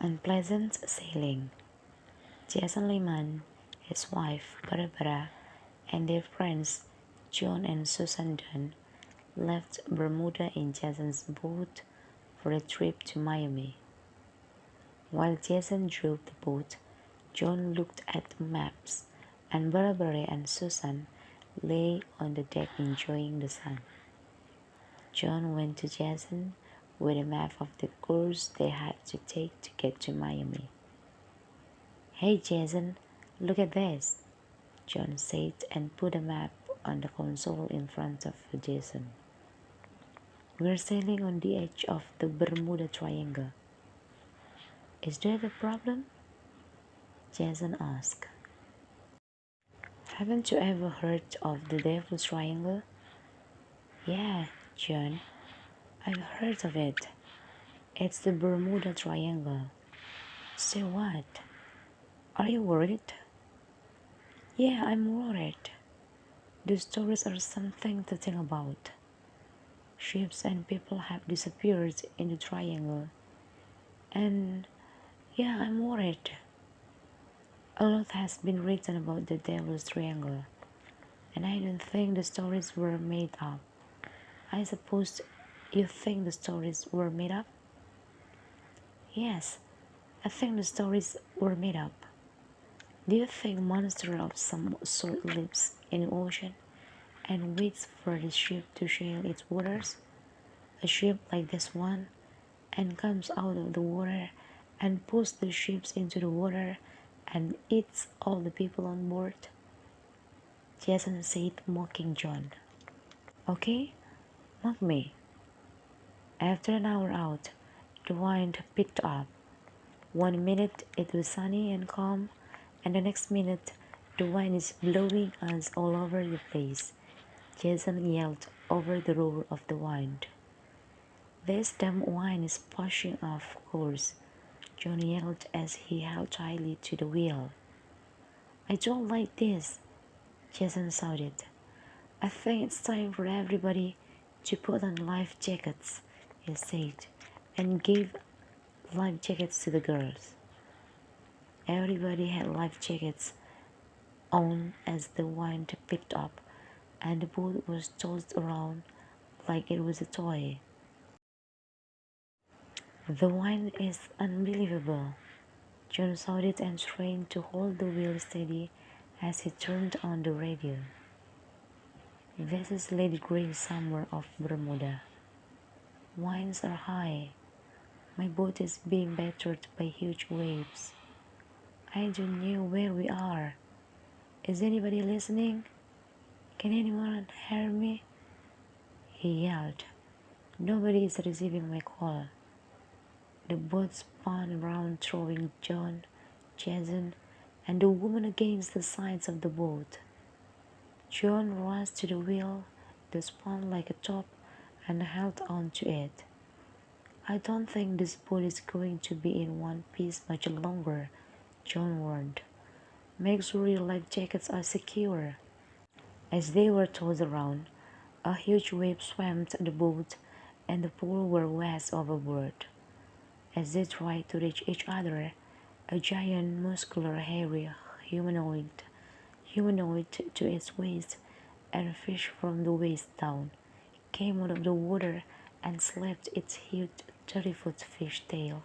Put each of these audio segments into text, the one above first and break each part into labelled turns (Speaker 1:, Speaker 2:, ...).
Speaker 1: Unpleasant sailing. Jason Lehman, his wife Barbara, and their friends John and Susan Dunn left Bermuda in Jason's boat for a trip to Miami. While Jason drove the boat, John looked at the maps, and Barbara and Susan lay on the deck enjoying the sun. John went to Jason with a map of the course they had to take to get to Miami. "Hey Jason, look at this," John said and put a map on the console in front of Jason. "We're sailing on the edge of the Bermuda Triangle." "Is that a problem?" Jason asked. "Haven't you ever heard of the Devil's Triangle?" "Yeah, John, I've heard of it. It's the Bermuda Triangle." "So what? Are you worried?" "Yeah, I'm worried. The stories are something to think about. Ships and people have disappeared in the triangle. And yeah, I'm worried. A lot has been written about the Devil's Triangle, and I don't think the stories were made up. I suppose you think the stories were made up?" "Yes, I think the stories were made up. Do you think monster of some sort lives in the ocean and waits for the ship to sail its waters? A ship like this one, and comes out of the water and pulls the ships into the water and eats all the people on board?" Jason said, mocking John. "Okay, mock me." After an hour out, the wind picked up. One minute it was sunny and calm, and the next minute the wind is blowing us all over the place. Jason yelled over the roar of the wind. "This damn wind is pushing off course," John yelled as he held tightly to the wheel. "I don't like this," Jason shouted. "I think it's time for everybody to put on life jackets," he said, and gave life jackets to the girls. Everybody had life jackets on as the wind picked up, and the boat was tossed around like it was a toy. "The wind is unbelievable," John shouted and strained to hold the wheel steady as he turned on the radio. "This is Lady Grey Summer of Bermuda. Winds are high. My boat is being battered by huge waves. I don't know where we are. Is anybody listening? Can anyone hear me?" he yelled. "Nobody is receiving my call." The boat spun around, throwing John, Jason, and the woman against the sides of the boat. John rushed to the wheel that spun like a top and held on to it. "I don't think this boat is going to be in one piece much longer," John warned. "Make sure your life jackets are secure." As they were tossed around, a huge wave swamped the boat, and the poor were whisked overboard. As they tried to reach each other, a giant, muscular, hairy humanoid to its waist and fish from the waist down, came out of the water and slapped its huge 30-foot fish tail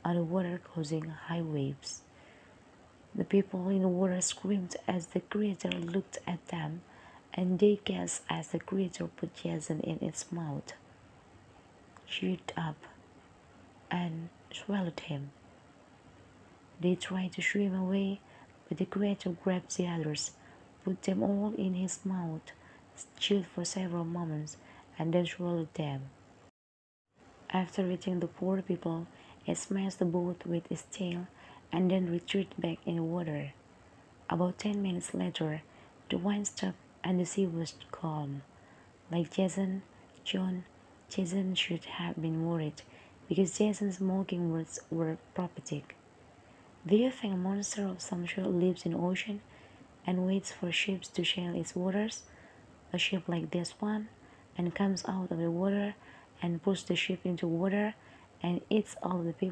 Speaker 1: on the water, causing high waves. The people in the water screamed as the creature looked at them, and they gasped as the creature put Jason in its mouth, chewed up, and swallowed him. They tried to swim away, but the creature grabbed the others, put them all in his mouth, chewed for several moments, and then swallowed them. After reaching the poor people, it smashed the boat with its tail and then retreated back in the water. About 10 minutes later, the wind stopped and the sea was calm. Like John, Jason should have been worried because Jason's mocking words were prophetic. "Do you think a monster of some sort lives in the ocean and waits for ships to sail its waters? A ship like this one, and comes out of the water and pushes the ship into water and eats all the people